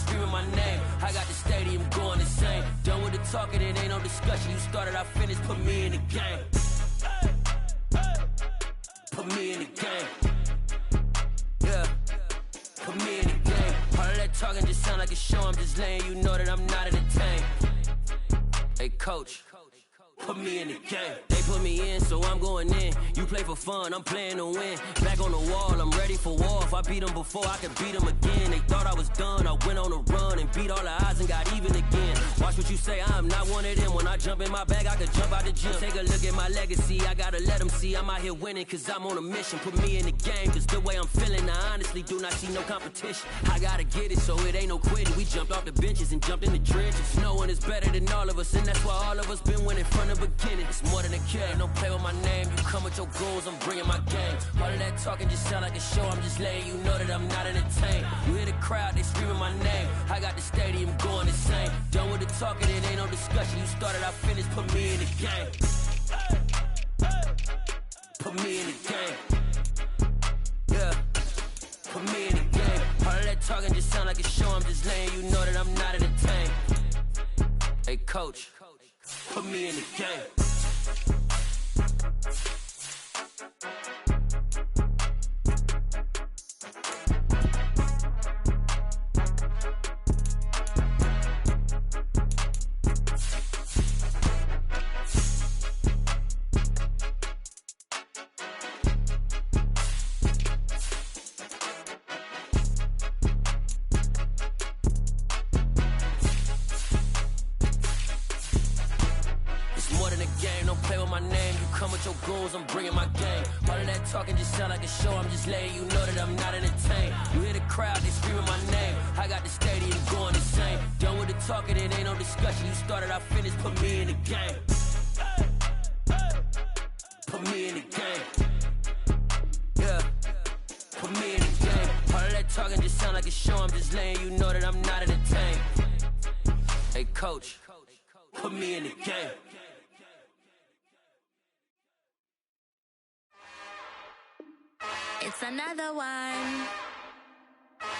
screaming my name. I got the stadium going insane. Done with the talking, it ain't no discussion. You started, I finished, put me in the game. Put me in the game. Yeah, put me in the game. All of that talking just sound like a show. I'm just laying, you know that I'm not entertained. Hey, coach, put me in the game. They put me in, so I'm going in. You play for fun, I'm playing to win. Back on the wall, I'm ready for war. If I beat them before, I could beat them again. They thought I was done, I went on a run and beat all the odds and got even again. Watch what you say, I'm not one of them. When I jump in my bag, I could jump out the gym. Take a look at my legacy, I gotta let them see I'm out here winning, cause I'm on a mission. Put me in the game, cause the way I'm feeling, I honestly do not see no competition. I gotta get it, so it ain't no quitting. We jumped off the benches and jumped in the trenches. No one is better than all of us, and that's why all of us been winning from the beginning. It's more than a game, don't play with my name. You come with your goals, I'm bringing my game. All of that talking just sound like a show. I'm just letting you know that I'm not entertained. You hear the crowd, they screaming my name. I got the stadium going insane. Done with the talking, it ain't no discussion. You started, I finished, put me in the game. Put me in the game. Yeah, put me in the game. All of that talking just sound like a show. I'm just letting you know that I'm not entertained. Hey, coach, put me in the game. I'm bringing my game. All of that talking just sound like a show. I'm just letting you know that I'm not entertained. You hear the crowd, they screaming my name. I got the stadium going insane. Done with the talking, it ain't no discussion. You started, I finished, put me in the game. Put me in the game. Yeah, put me in the game. All of that talking just sound like a show. I'm just letting you know that I'm not entertained. Hey, coach, put me in the game. It's another one.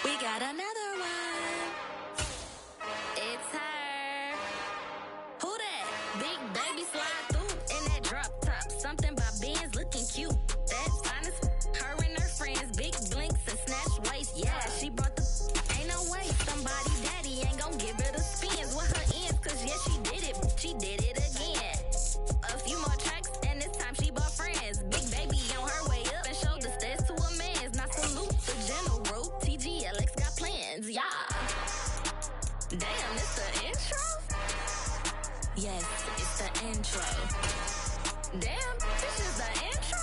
We got another one. It's her. Who that? Big baby slide through in that drop top. Something by Benz looking cute. That's honest. Her and her friends, big blinks and snatch waist. Yeah, she brought the. Ain't no way somebody daddy ain't gon' give her the spins with her ends. Cause yeah, she did it. She did it again. A few more tracks and this time she bought friends. Big baby on her way up and showed the stairs to a man's. Now salute the general. TGLX got plans, yeah. Damn, it's the intro? Yes, it's the intro. Damn, this is the intro?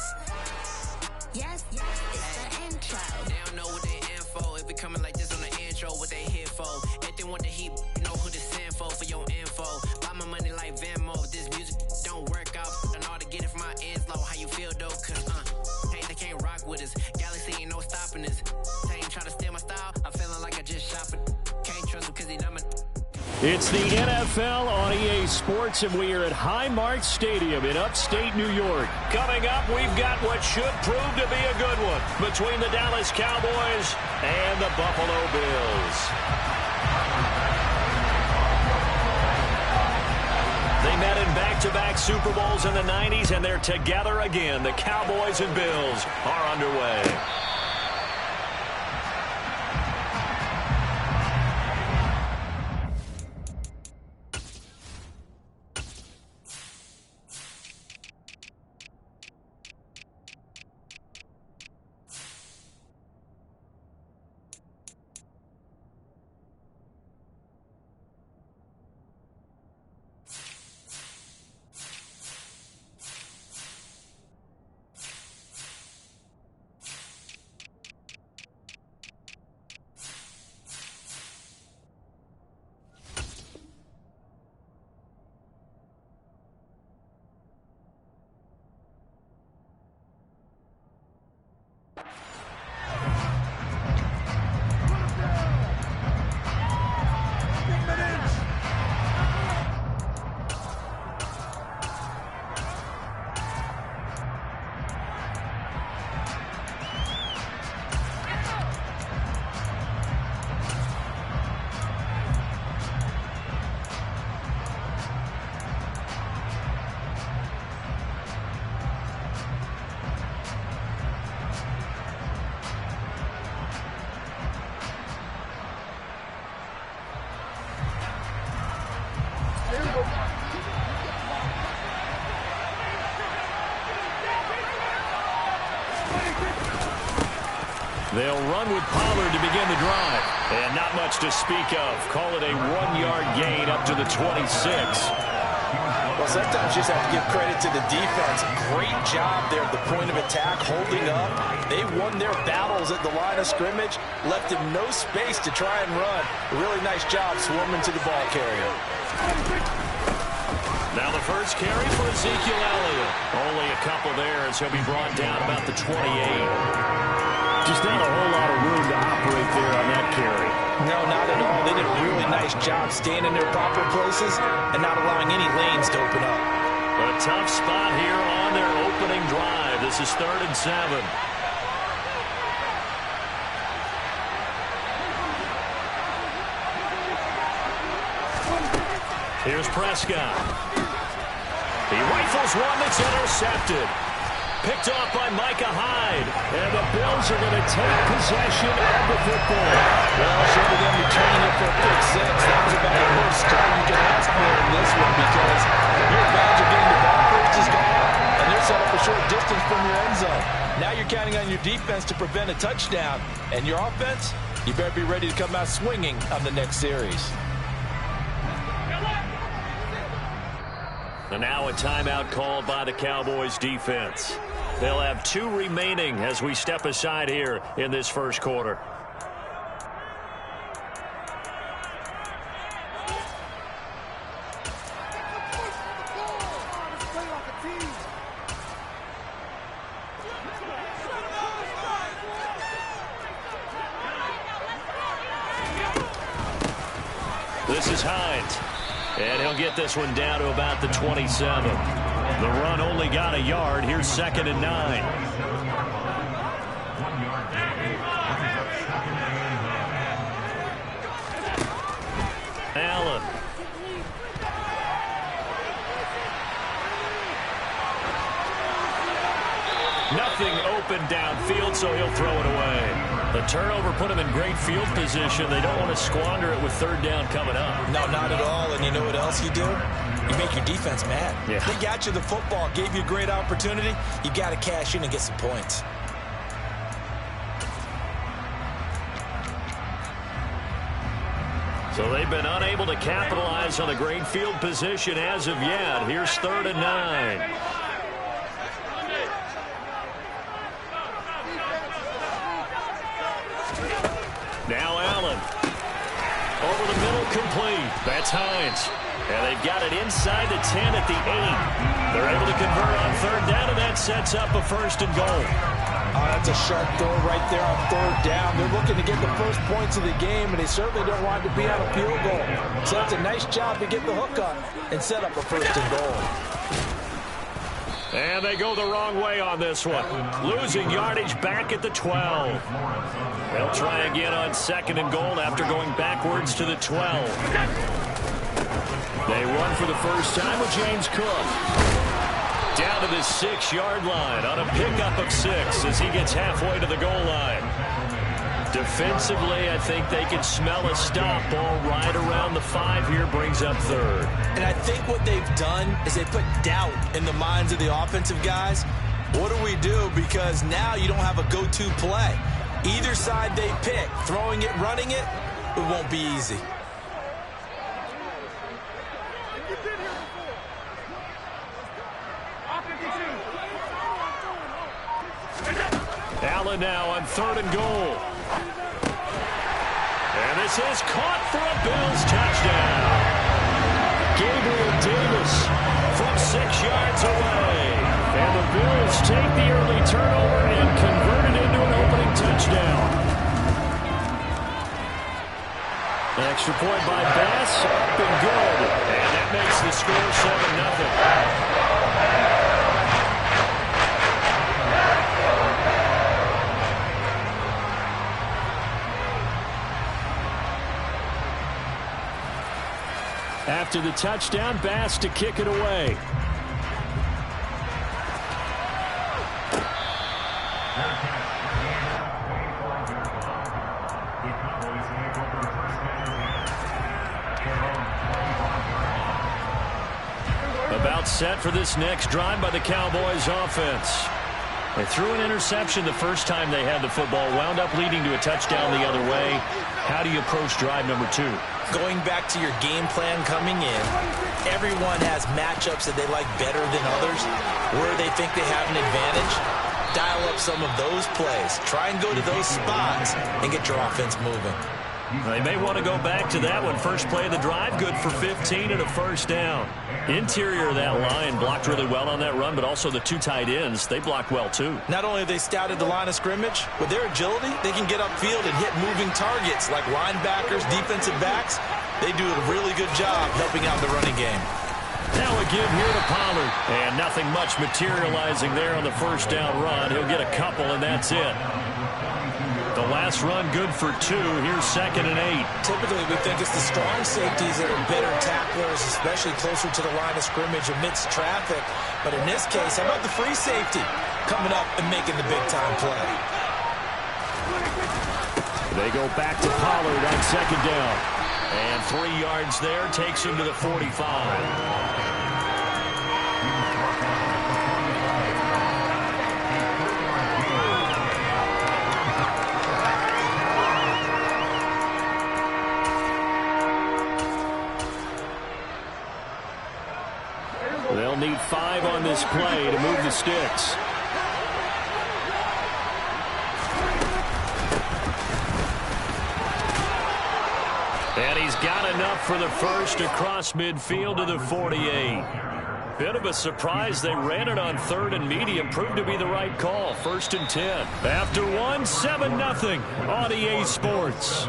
Yes, it's the intro. They don't know what they in for. If it coming like this on the intro, what they here for? If they want the heat, know who to send for your info. Buy my money like Venmo. If this music don't work out, and all to get it from my ends low. How you feel though? Cause hey, they can't rock with us. Galaxy ain't no stopping us. They ain't trying to steal my style. I'm feeling like I just shop it. Can't trust him cause he not my. It's the NFL on EA Sports, and we are at Highmark Stadium in upstate New York. Coming up, we've got what should prove to be a good one between the Dallas Cowboys and the Buffalo Bills. They met in back-to-back Super Bowls in the 90s, and they're together again. The Cowboys and Bills are underway. They'll run with Pollard to begin the drive. And not much to speak of. Call it a 1-yard gain up to the 26. Well, sometimes you just have to give credit to the defense. Great job there at the point of attack, holding up. They won their battles at the line of scrimmage, left him no space to try and run. A really nice job swarming to the ball carrier. Now the first carry for Ezekiel Elliott. Only a couple there as he'll be brought down about the 28. Just not a whole lot of room to operate there on that carry. No, not at all. They did a really nice job staying in their proper places and not allowing any lanes to open up. A tough spot here on their opening drive. This is 3rd and 7. Here's Prescott. He rifles one that's intercepted. Picked off by Micah Hyde. And the Bills are going to take possession of the football. Well, short of them returning it for a pick 6, that was about the worst start you can ask for in this one because your advantage of getting the ball first is gone, and they're set up a short distance from your end zone. Now you're counting on your defense to prevent a touchdown, and your offense, you better be ready to come out swinging on the next series. And now a timeout called by the Cowboys defense. They'll have 2 remaining as we step aside here in this first quarter. This is Hines. And he'll get this one down to about the 27. The run only got a yard. Here's 2nd and 9. Allen. Nothing open downfield, so he'll throw it away. The turnover put him in great field position. They don't want to squander it with 3rd down coming up. No, not at all. And you know what else you do? You make your defense mad. Yeah. They got you the football, gave you a great opportunity. You got to cash in and get some points. So they've been unable to capitalize on the great field position as of yet. Here's 3rd and 9. Now Allen. Over the middle, complete. That's Hines. And they've got it inside the 10 at the 8. They're able to convert on 3rd down, and that sets up a 1st and goal. Oh, that's a sharp throw right there on 3rd down. They're looking to get the first points of the game, and they certainly don't want it to be on a field goal. So that's a nice job to get the hook up and set up a 1st and goal. And they go the wrong way on this one. Losing yardage back at the 12. They'll try again on 2nd and goal after going backwards to the 12. They run for the first time with James Cook. Down to the 6-yard line on a pickup of 6 as he gets halfway to the goal line. Defensively, I think they can smell a stop. Ball right around the 5 here, brings up 3rd. And I think what they've done is they put doubt in the minds of the offensive guys. What do we do? Because now you don't have a go-to play. Either side they pick, throwing it, running it, it won't be easy. Allen now on 3rd and goal. And this is caught for a Bills touchdown. Gabriel Davis from 6 yards away. And the Bills take the early turnover and convert it into an opening touchdown. An extra point by Bass, up and good. And that makes the score 7-0. After the touchdown, Bass to kick it away. About set for this next drive by the Cowboys offense. They threw an interception the first time they had the football, wound up leading to a touchdown the other way. How do you approach drive number 2? Going back to your game plan coming in, everyone has matchups that they like better than others, where they think they have an advantage. Dial up some of those plays. Try and go to those spots and get your offense moving. They may want to go back to that one. First play of the drive, good for 15 and a first down. Interior of that line blocked really well on that run, but also the 2 tight ends, they blocked well too. Not only have they scouted the line of scrimmage, with their agility, they can get upfield and hit moving targets like linebackers, defensive backs. They do a really good job helping out the running game. Now a give here to Pollard. And nothing much materializing there on the first down run. He'll get a couple, and that's it. The last run good for 2. Here's 2nd and 8. Typically, we think it's the strong safeties that are better tacklers, especially closer to the line of scrimmage amidst traffic. But in this case, how about the free safety coming up and making the big-time play? They go back to Pollard on 2nd down. And 3 yards there takes him to the 45. They'll need 5 on this play to move the sticks. And he's got enough for the first across midfield to the 48. Bit of a surprise. They ran it on 3rd and medium. Proved to be the right call. 1st and 10. After 1, 7-0 on EA Sports.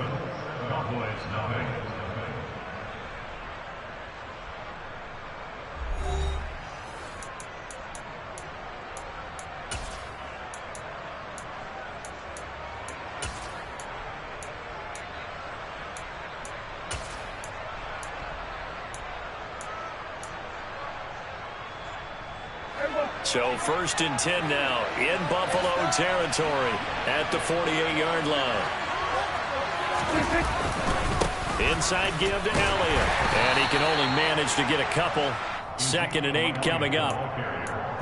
So 1st and 10 now in Buffalo territory at the 48-yard line. Inside give to Elliott. And he can only manage to get a couple. 2nd and 8 coming up.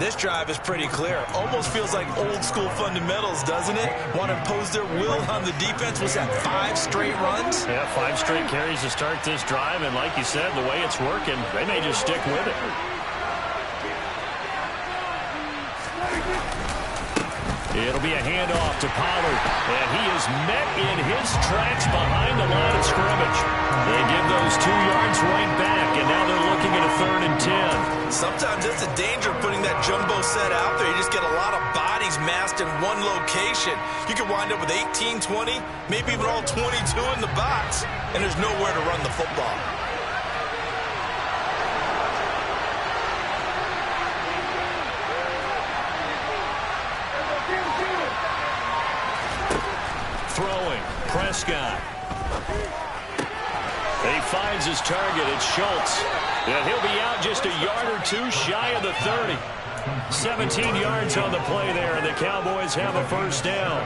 This drive is pretty clear. Almost feels like old school fundamentals, doesn't it? Want to impose their will on the defense. Was that 5 straight runs? Yeah, 5 straight carries to start this drive. And like you said, the way it's working, they may just stick with it. It'll be a handoff to Pollard, and he is met in his tracks behind the line of scrimmage. They give those 2 yards right back, and now they're looking at a 3rd and 10. Sometimes that's the danger of putting that jumbo set out there. You just get a lot of bodies massed in one location. You could wind up with 18, 20, maybe even all 22 in the box, and there's nowhere to run the football. Throwing, Prescott. He finds his target, it's Schultz. And he'll be out just a yard or 2 shy of the 30. 17 yards on the play there, and the Cowboys have a first down.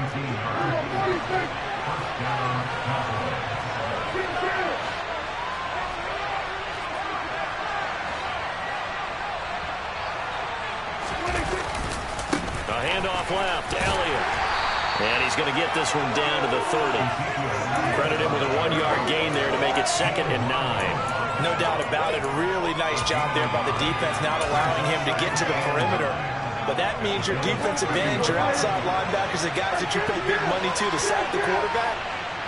A handoff left, Elliott. And he's going to get this one down to the 30. Credit him with a 1-yard gain there to make it 2nd and 9. No doubt about it. A really nice job there by the defense, not allowing him to get to the perimeter. But that means your defensive ends, your outside linebackers, the guys that you pay big money to sack the quarterback,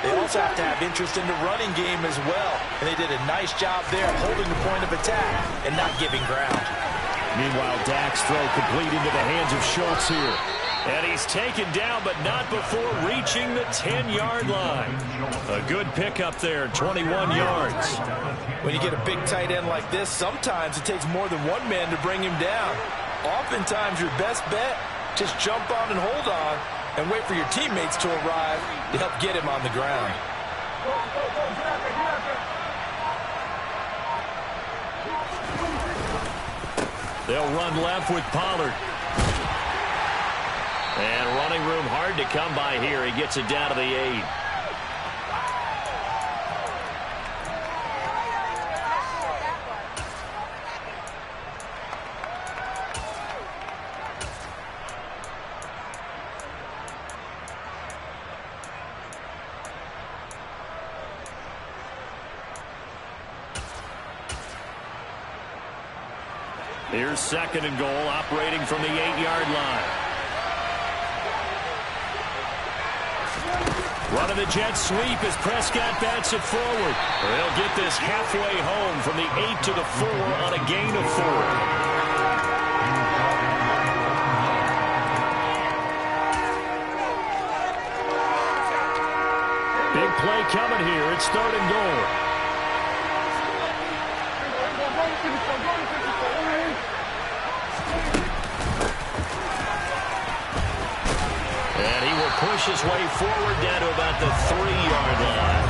they also have to have interest in the running game as well. And they did a nice job there holding the point of attack and not giving ground. Meanwhile, Dak's throw complete into the hands of Schultz here. And he's taken down, but not before reaching the 10-yard line. A good pickup there, 21 yards. When you get a big tight end like this, sometimes it takes more than one man to bring him down. Oftentimes, your best bet, just jump on and hold on and wait for your teammates to arrive to help get him on the ground. They'll run left with Pollard. And running room hard to come by here. He gets it down to the 8. Here's 2nd and goal, operating from the 8-yard line. Running the jet sweep as Prescott bats it forward. They'll get this halfway home from the 8 to the 4 on a gain of 4. Big play coming here. It's 3rd and goal. And he will push his way forward down to about the 3-yard line.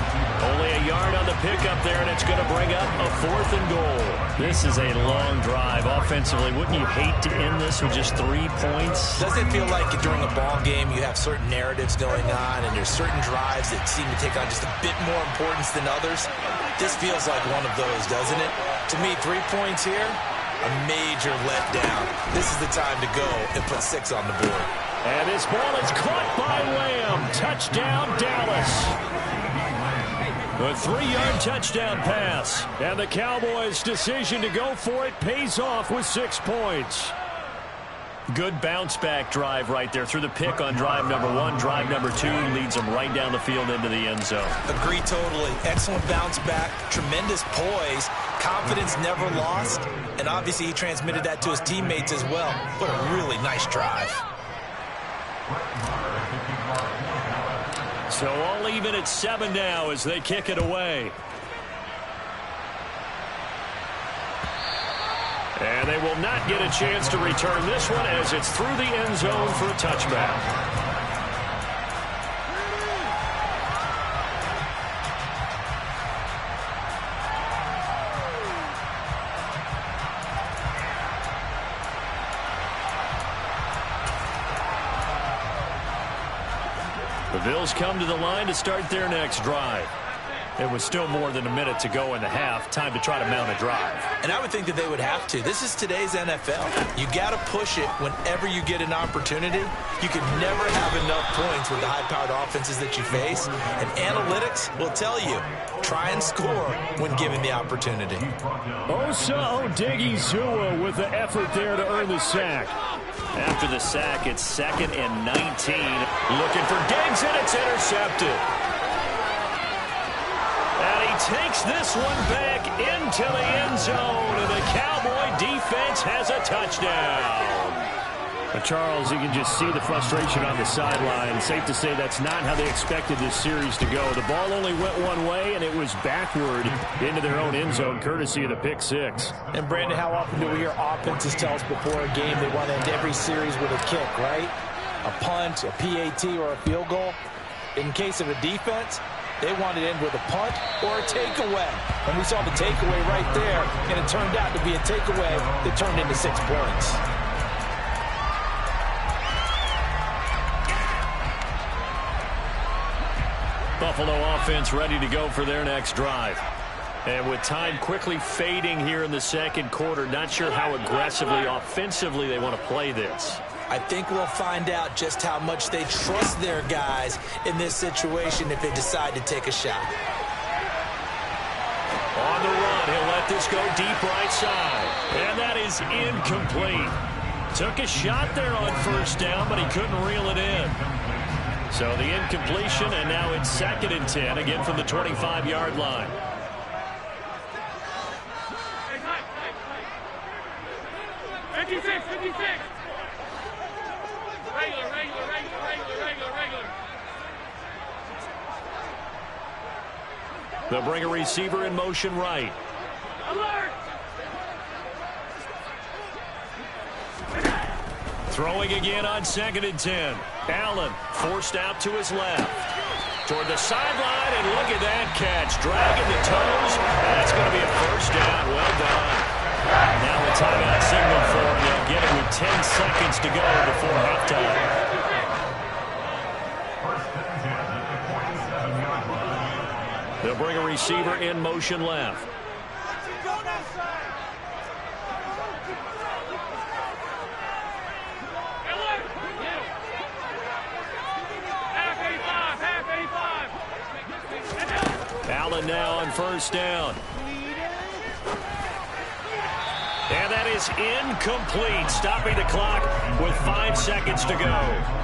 Only a yard on the pickup there, and it's going to bring up a 4th and goal. This is a long drive offensively. Wouldn't you hate to end this with just 3 points? Doesn't it feel like during a ball game you have certain narratives going on and there's certain drives that seem to take on just a bit more importance than others? This feels like one of those, doesn't it? To me, 3 points here, a major letdown. This is the time to go and put 6 on the board. And this ball is caught by Lamb. Touchdown, Dallas. A 3-yard touchdown pass. And the Cowboys' decision to go for it pays off with 6 points. Good bounce-back drive right there through the pick on drive number 1. Drive number 2 leads them right down the field into the end zone. Agree totally. Excellent bounce back. Tremendous poise. Confidence never lost. And obviously he transmitted that to his teammates as well. What a really nice drive. So all even at 7 now as they kick it away. And they will not get a chance to return this one as it's through the end zone for a touchback. The Bills come to the line to start their next drive. It was still more than a minute to go in the half. Time to try to mount a drive. And I would think that they would have to. This is today's NFL. You got to push it whenever you get an opportunity. You can never have enough points with the high-powered offenses that you face. And analytics will tell you, try and score when given the opportunity. Osa Odighizuwa with the effort there to earn the sack. After the sack, it's 2nd and 19. Looking for Diggs, and it's intercepted. And he takes this one back into the end zone, and the Cowboy defense has a touchdown. But Charles, you can just see the frustration on the sideline. Safe to say that's not how they expected this series to go. The ball only went one way, and it was backward into their own end zone, courtesy of the pick 6. And, Brandon, how often do we hear offenses tell us before a game they want to end every series with a kick, right? A punt, a PAT, or a field goal. In case of a defense, they want to end with a punt or a takeaway. And we saw the takeaway right there, and it turned out to be a takeaway that turned into 6 points. Buffalo offense ready to go for their next drive. And with time quickly fading here in the second quarter, not sure how aggressively, offensively they want to play this. I think we'll find out just how much they trust their guys in this situation if they decide to take a shot. On the run, he'll let this go deep right side. And that is incomplete. Took a shot there on first down, but he couldn't reel it in. So the incompletion, and now it's 2nd and 10, again from the 25-yard line. They'll bring a receiver in motion right. Alert! Throwing again on 2nd and 10. Allen forced out to his left. Toward the sideline, and look at that catch. Dragging the toes. That's going to be a first down. Well done. Now a timeout signal for him. They'll get it with 10 seconds to go before halftime. They'll bring a receiver in motion left. Allen now on first down. And that is incomplete, stopping the clock with 5 seconds to go.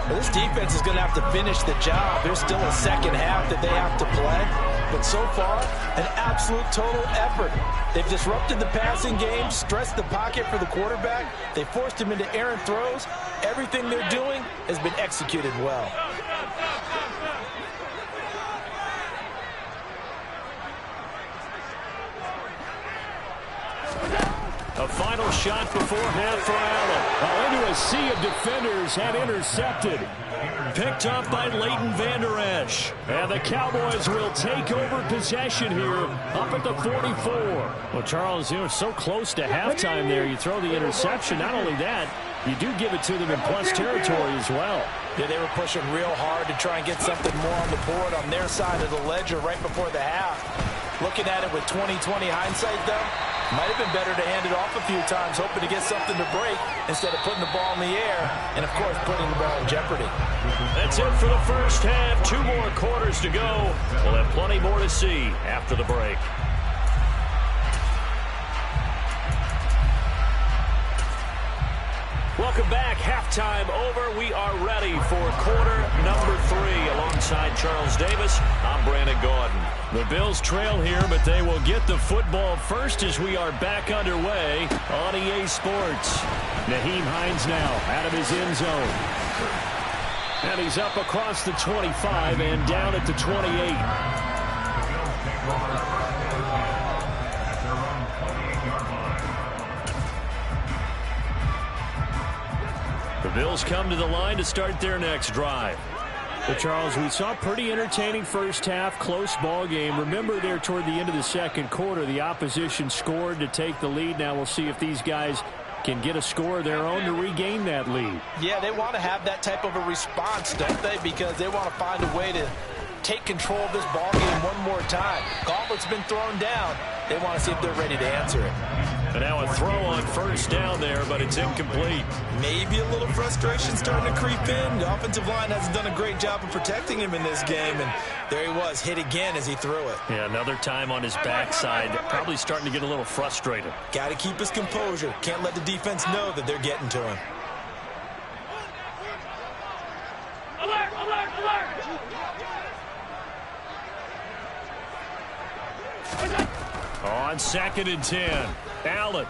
Well, this defense is going to have to finish the job. There's still a second half that they have to play. But so far, an absolute total effort. They've disrupted the passing game, stressed the pocket for the quarterback. They forced him into errant throws. Everything they're doing has been executed well. A final shot before half for Allen. Into a sea of defenders and intercepted. Picked up by Leighton Vander Esch. And the Cowboys will take over possession here up at the 44. Well, Charles, you were so close to halftime there. You throw the interception. Not only that, you do give it to them in plus territory as well. Yeah, they were pushing real hard to try and get something more on the board on their side of the ledger right before the half. Looking at it with 20/20 hindsight, though, might have been better to hand it off a few times, hoping to get something to break instead of putting the ball in the air and, of course, putting the ball in jeopardy. That's it for the first half. 2 more quarters to go. We'll have plenty more to see after the break. Welcome back. Halftime over. We are ready for quarter number 3. Alongside Charles Davis, I'm Brandon Gaudin. The Bills trail here, but they will get the football first as we are back underway on EA Sports. Nyheim Hines now out of his end zone. And he's up across the 25 and down at the 28. The Bills come to the line to start their next drive. But Charles, we saw a pretty entertaining first half, close ball game. Remember there toward the end of the second quarter, the opposition scored to take the lead. Now we'll see if these guys can get a score of their own to regain that lead. Yeah, they want to have that type of a response, don't they? Because they want to find a way to take control of this ball game one more time. Gauntlet's been thrown down. They want to see if they're ready to answer it. And now a throw on first down there, but it's incomplete. Maybe a little frustration starting to creep in. The offensive line hasn't done a great job of protecting him in this game, and there he was, hit again as he threw it. Yeah, another time on his backside, probably starting to get a little frustrated. Got to keep his composure. Can't let the defense know that they're getting to him. Alert, alert, alert! On 2nd and 10, Allen.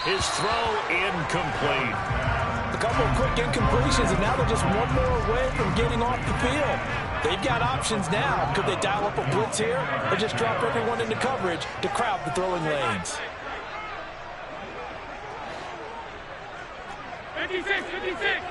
His throw incomplete. A couple of quick incompletions, and now they're just one more away from getting off the field. They've got options now. Could they dial up a blitz here or just drop everyone into coverage to crowd the throwing lanes? 56, 56!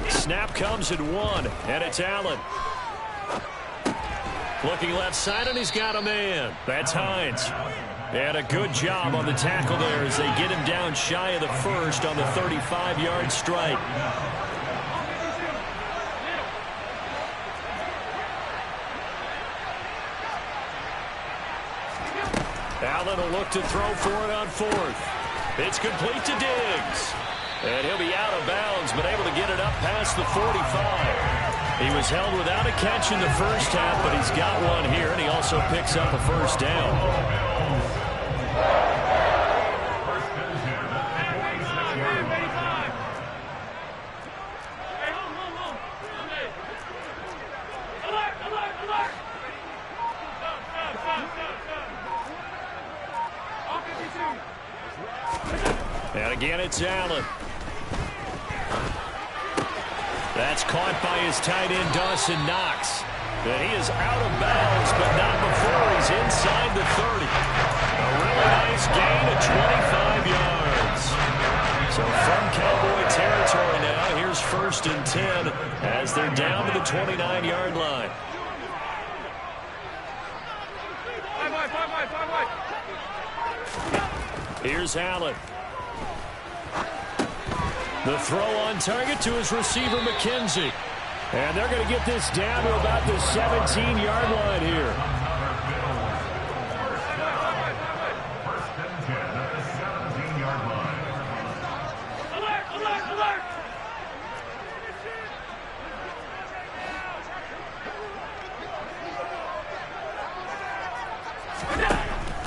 Snap comes at 1, and it's Allen. Looking left side, and he's got a man. That's Hines. And a good job on the tackle there as they get him down shy of the first on the 35-yard strike. Allen will look to throw for it on 4th. It's complete to Diggs. And he'll be out of bounds, but able to get it up past the 45. He was held without a catch in the first half, but he's got one here, and he also picks up a first down. And again, it's Allen. That's caught by his tight end, Dawson Knox. And he is out of bounds, but not before he's inside the 30. A really nice gain of 25 yards. So from Cowboy territory now, here's 1st and 10 as they're down to the 29-yard line. Here's Allen. The throw on target to his receiver, McKenzie. And they're going to get this down to about the 17-yard line here.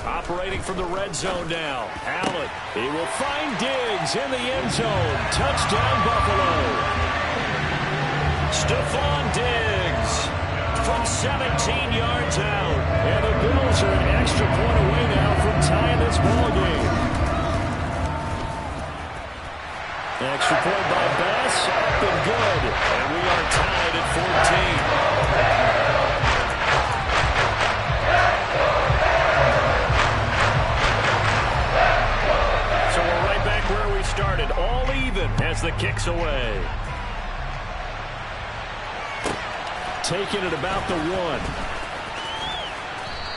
Operating from the red zone now. Allen, he will find Diggs in the end zone. Touchdown, Buffalo. Stephon Diggs from 17 yards out. And the Bills are an extra point away now from tying this ball game. Extra point by Bass, up and good. And we are tied at 14. Where we started, all even as the kick's away. Taking it about the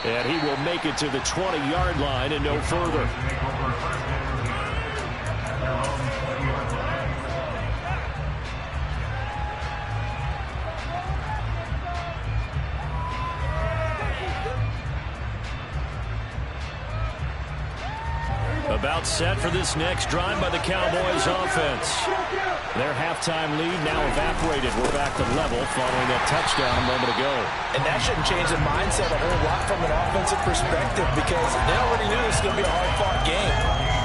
1. And he will make it to the 20-yard line and no further. About set for this next drive by the Cowboys offense. Their halftime lead now evaporated. We're back to level following that touchdown a moment ago. And that shouldn't change the mindset a whole lot from an offensive perspective because they already knew this was going to be a hard-fought game.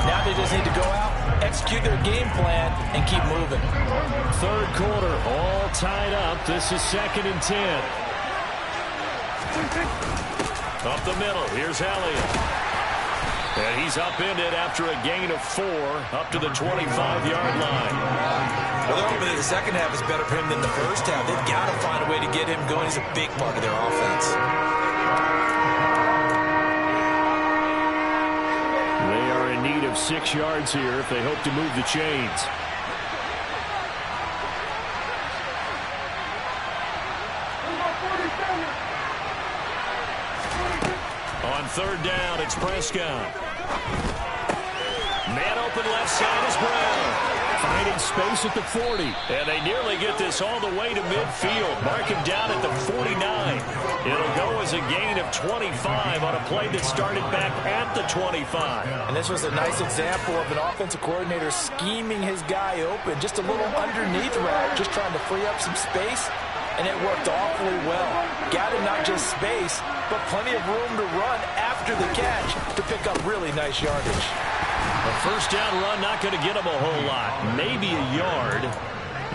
Now they just need to go out, execute their game plan, and keep moving. Third quarter, all tied up. This is 2nd and 10. Up the middle, here's Elliott. And he's upended after a gain of 4 up to the 25-yard line. Well, they're hoping that the second half is better for him than the first half. They've got to find a way to get him going. He's a big part of their offense. They are in need of 6 yards here if they hope to move the chains. On third down, it's Prescott. Man open left side is Brown. Finding space at the 40. And they nearly get this all the way to midfield. Mark him down at the 49. It'll go as a gain of 25 on a play that started back at the 25. And this was a nice example of an offensive coordinator scheming his guy open. Just a little underneath route, just trying to free up some space. And it worked awfully well. Got him not just space, but plenty of room to run after the catch to pick up really nice yardage. A first down run not going to get him a whole lot. Maybe a yard.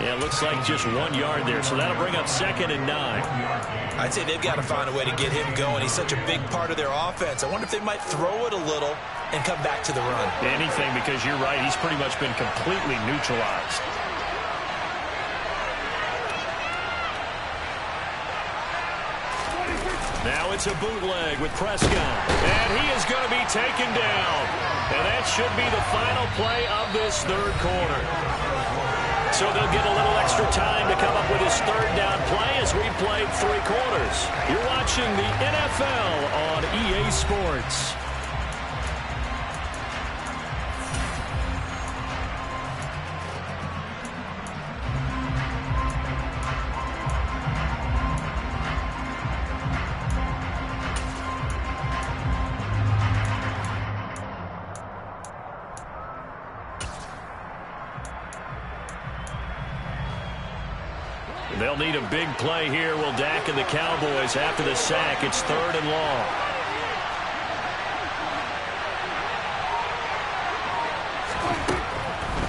Yeah, it looks like just 1 yard there, so that'll bring up 2nd and 9. I'd say they've got to find a way to get him going. He's such a big part of their offense. I wonder if they might throw it a little and come back to the run. Anything, because you're right, he's pretty much been completely neutralized. Now it's a bootleg with Prescott. And he is going to be taken down. And that should be the final play of this third quarter. So they'll get a little extra time to come up with his third down play as we played 3 quarters. You're watching the NFL on EA Sports. They'll need a big play here. Will Dak and the Cowboys after the sack. It's 3rd and long.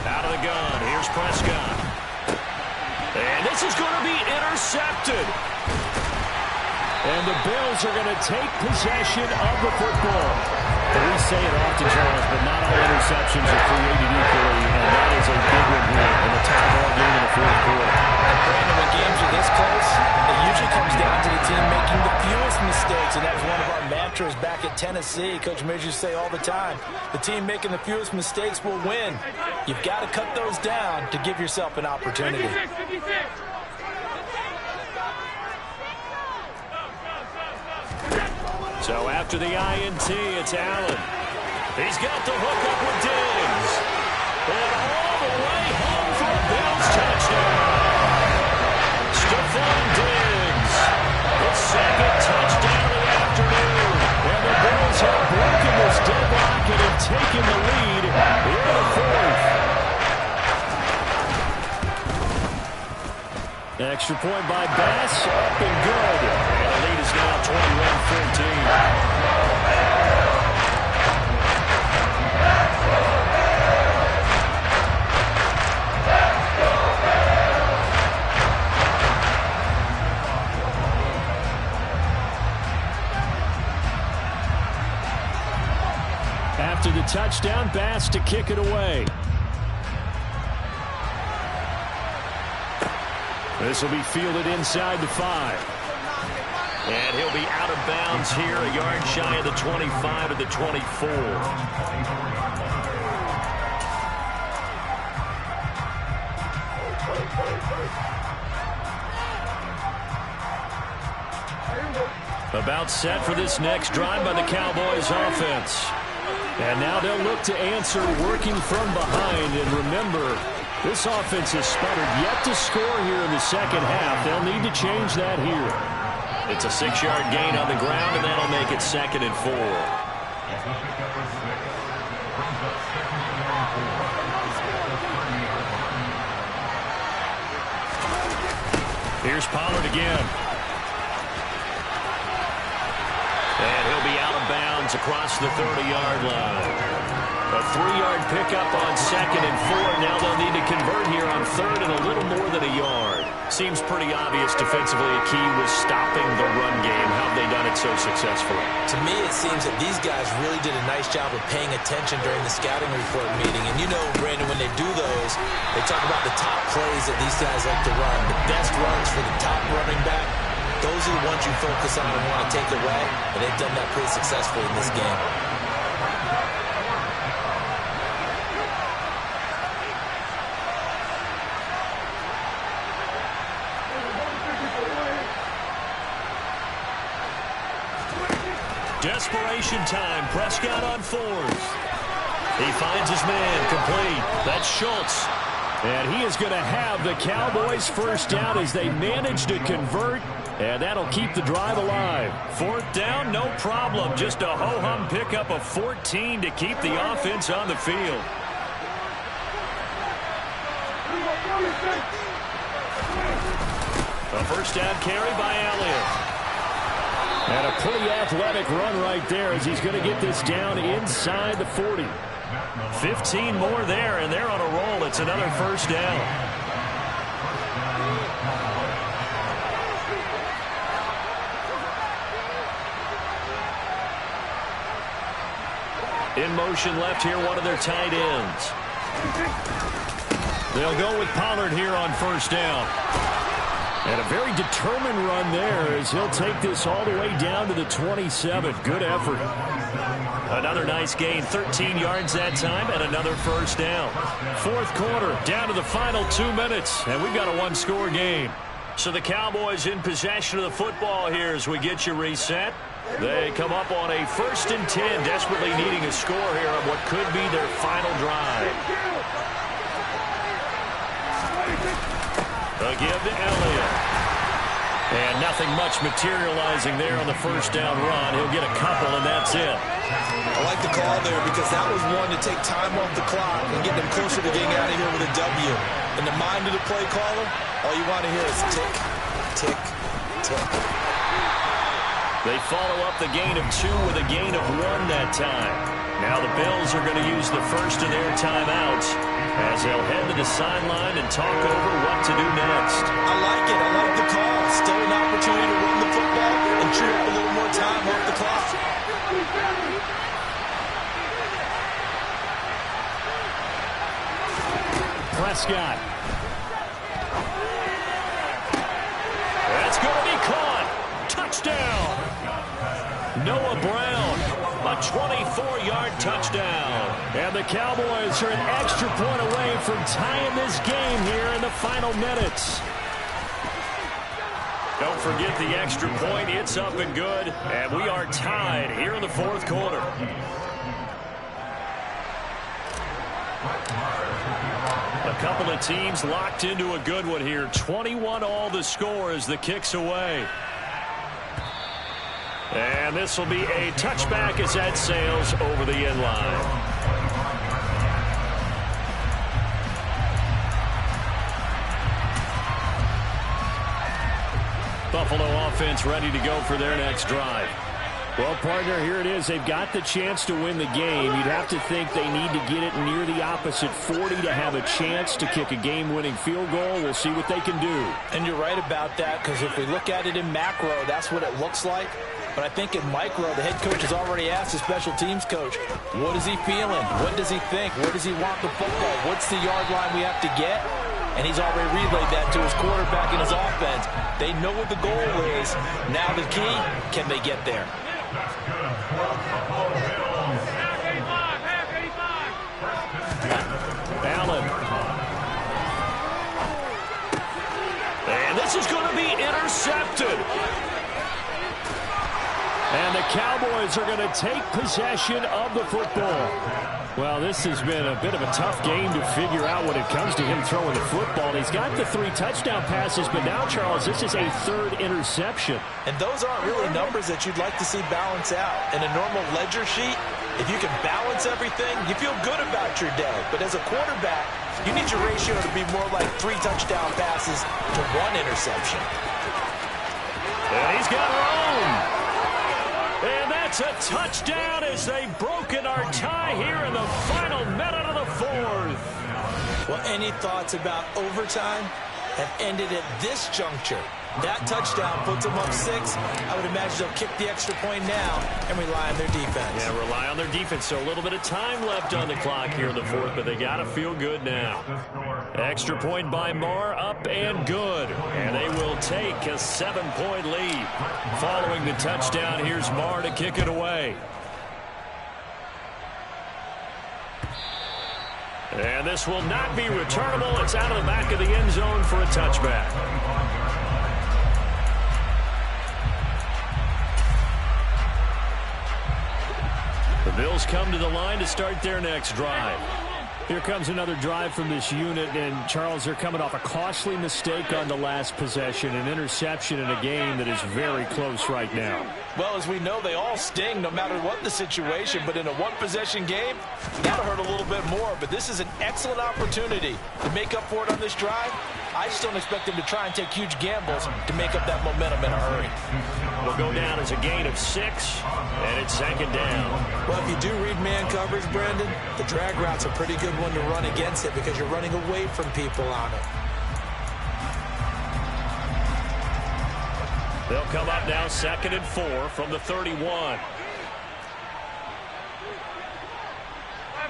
Out of the gun. Here's Prescott. And this is going to be intercepted. And the Bills are going to take possession of the football. And we say it often, Charles, but not all interceptions are created equally, and that is a big one here in a tie-ball game in the 4th quarter. And Brandon, when games are this close, it usually comes down to the team making the fewest mistakes, and that was one of our mantras back at Tennessee. Coach Midge used to say all the time, the team making the fewest mistakes will win. You've got to cut those down to give yourself an opportunity. 56. So after the INT, it's Allen. He's got the hook up with Diggs. And all the way home for second and taken the lead in the fourth. Extra point by Bass, up and good. And the lead is now 21-14. After the touchdown, Bass to kick it away. This will be fielded inside the 5. And he'll be out of bounds here, a yard shy of the 25 to the 24. About set for this next drive by the Cowboys offense. And now they'll look to answer working from behind. And remember, this offense has sputtered yet to score here in the second half. They'll need to change that here. It's a 6-yard gain on the ground, and that'll make it 2nd and 4. Here's Pollard again. And he'll be out of bounds across the 30-yard line. A 3-yard pickup on 2nd and 4. Now they'll need to convert here on 3rd and a little more than a yard. Seems pretty obvious defensively a key was stopping the run game. How have they done it so successfully? To me, it seems that these guys really did a nice job of paying attention during the scouting report meeting. And you know, Brandon, when they do those, they talk about the top plays that these guys like to run. The best runs for the top running back. Those are the ones you focus on and want to take away. And they've done that pretty successfully in this game. Desperation time. Prescott on 4th. He finds his man complete. That's Schultz. And he is going to have the Cowboys first down as they manage to convert. And that'll keep the drive alive. 4th down, no problem. Just a ho-hum pickup of 14 to keep the offense on the field. A first down carry by Elliott. And a pretty athletic run right there as he's going to get this down inside the 40. 15 more there, and they're on a roll. It's another first down. In motion left here, one of their tight ends. They'll go with Pollard here on first down. And a very determined run there as he'll take this all the way down to the 27. Good effort. Another nice gain, 13 yards that time, and another first down. 4th quarter, down to the final 2 minutes, and we've got a 1-score game. So the Cowboys in possession of the football here as we get you reset. They come up on a 1st and 10, desperately needing a score here on what could be their final drive. A give to Elliott. And nothing much materializing there on the first down run. He'll get a couple, and that's it. I like the call there because that was one to take time off the clock and get them closer to getting out of here with a W. In the mind of the play caller, all you want to hear is tick, tick, tick. They follow up the gain of 2 with a gain of 1 that time. Now the Bills are going to use the first of their timeouts as they'll head to the sideline and talk over what to do next. I like it. I like the call. Still an opportunity to run the football and chew up a little more time off the clock. Prescott. That's going to be caught. Touchdown. Noah Brown. A 24-yard touchdown. And the Cowboys are an extra point away from tying this game here in the final minutes. Don't forget the extra point. It's up and good. And we are tied here in the 4th quarter. A couple of teams locked into a good one here. 21 all the score as the kick's away. And this will be a touchback as that sails over the end line. Buffalo offense ready to go for their next drive. Well, partner, here it is. They've got the chance to win the game. You'd have to think they need to get it near the opposite 40 to have a chance to kick a game-winning field goal. We'll see what they can do. And you're right about that, because if we look at it in macro, that's what it looks like. But I think in micro, the head coach has already asked the special teams coach, what is he feeling? What does he think? Where does he want the football? What's the yard line we have to get? And he's already relayed that to his quarterback and his offense. They know what the goal is. Now the key, can they get there? Allen. And this is going to be intercepted. And the Cowboys are going to take possession of the football. Well, this has been a bit of a tough game to figure out when it comes to him throwing the football. He's got the 3 touchdown passes, but now, Charles, this is a 3rd interception. And those aren't really numbers that you'd like to see balance out. In a normal ledger sheet, if you can balance everything, you feel good about your day. But as a quarterback, you need your ratio to be more like 3 touchdown passes to 1 interception. And he's got room. And that's a touchdown as they've broken our tie here in the final minute of the 4th. Well, any thoughts about overtime have ended at this juncture? That touchdown puts them up 6. I would imagine they'll kick the extra point now and rely on their defense. Yeah, rely on their defense. So a little bit of time left on the clock here in the 4th, but they got to feel good now. Extra point by Marr, up and good. And they will take a 7-point lead. Following the touchdown, here's Marr to kick it away. And this will not be returnable. It's out of the back of the end zone for a touchback. The Bills come to the line to start their next drive. Here comes another drive from this unit, and Charles, they're coming off a costly mistake on the last possession, an interception in a game that is very close right now. Well, as we know, they all sting no matter what the situation, but in a 1-possession game, that'll hurt a little bit more. But this is an excellent opportunity to make up for it on this drive. I just don't expect them to try and take huge gambles to make up that momentum in a hurry. It'll go down as a gain of 6, and it's 2nd down. Well, if you do read man coverage, Brandon, the drag route's a pretty good one to run against it because you're running away from people on it. They'll come up now 2nd and 4 from the 31.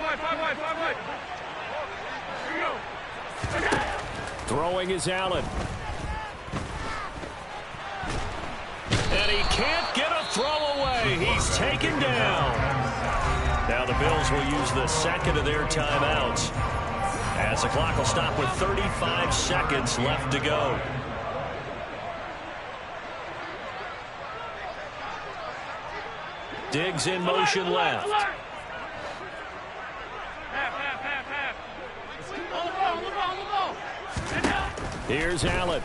5 wide. Here we go. Throwing is Allen. And he can't get a throw away. He's taken down. Now the Bills will use the 2nd of their timeouts, as the clock will stop with 35 seconds left to go. Diggs in motion left. Here's Allen.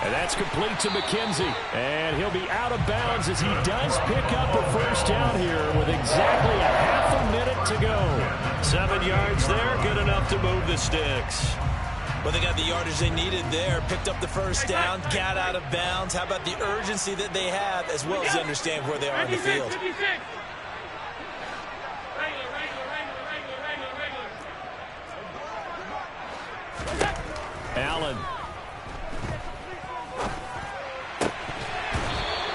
And that's complete to McKenzie. And he'll be out of bounds as he does pick up a 1st down here with exactly a half a minute to go. 7 yards there, good enough to move the sticks. Well, they got the yardage they needed there, picked up the 1st down, got out of bounds. How about the urgency that they have, as well as they understand where they are in the field? 56. Allen.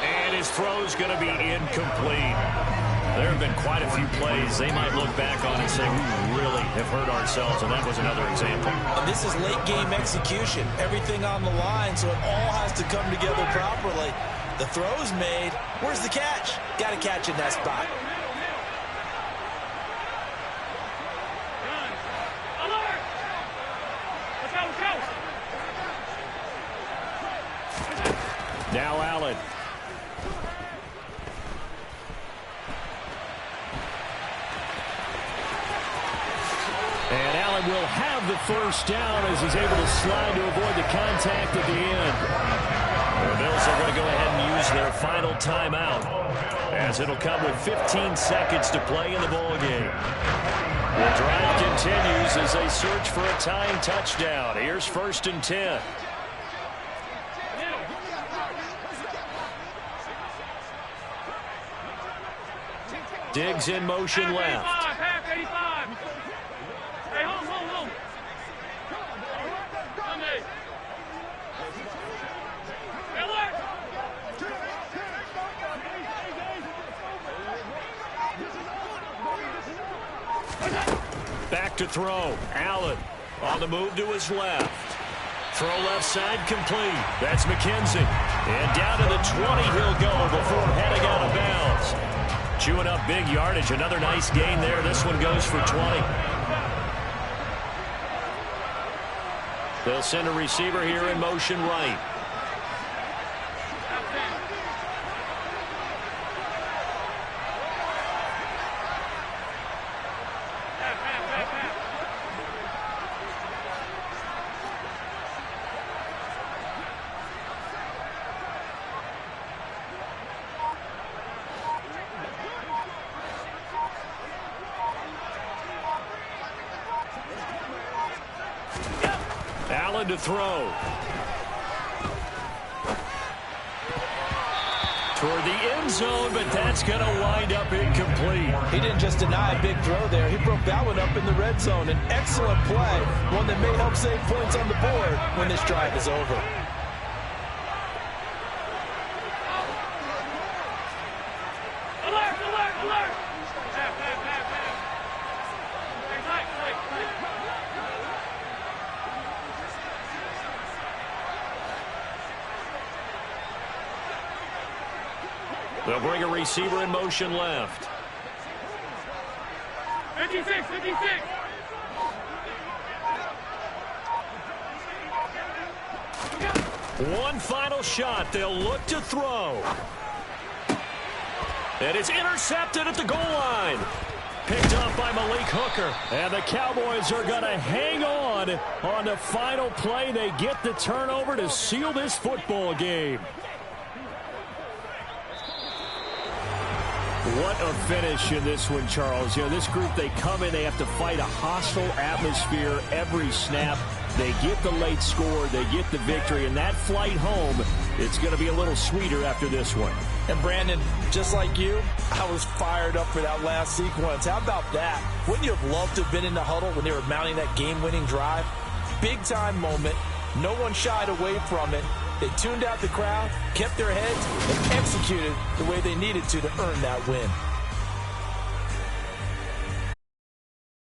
And his throw's going to be incomplete. There have been quite a few plays they might look back on and say, we really have hurt ourselves, and that was another example. And this is late-game execution. Everything on the line, so it all has to come together properly. The throw's made. Where's the catch? Got to catch in that spot. Now Allen. And Allen will have the 1st down as he's able to slide to avoid the contact at the end. The Bills are going to go ahead and use their final timeout, as it'll come with 15 seconds to play in the ball game. The drive continues as they search for a tying touchdown. Here's 1st and 10. Diggs in motion left. Half 85. Hey, hold. Back to throw. Allen on the move to his left. Throw left side complete. That's McKenzie. And down to the 20 he'll go before heading out of bounds. Chewing up big yardage. Another nice gain there. This one goes for 20. They'll send a receiver here in motion right. Allen to throw. Toward the end zone, but that's going to wind up incomplete. He didn't just deny a big throw there. He broke that one up in the red zone. An excellent play, one that may help save points on the board when this drive is over. Alert! They'll bring a receiver in motion left. 56. One final shot. They'll look to throw. And it's intercepted at the goal line. Picked up by Malik Hooker. And the Cowboys are going to hang on the final play. They get the turnover to seal this football game. What a finish in this one, Charles. You know, this group, they come in, they have to fight a hostile atmosphere every snap. They get the late score, they get the victory, and that flight home, it's going to be a little sweeter after this one. And Brandon, just like you, I was fired up for that last sequence. How about that? Wouldn't you have loved to have been in the huddle when they were mounting that game-winning drive? Big-time moment. No one shied away from it. They tuned out the crowd, kept their heads, and executed the way they needed to earn that win.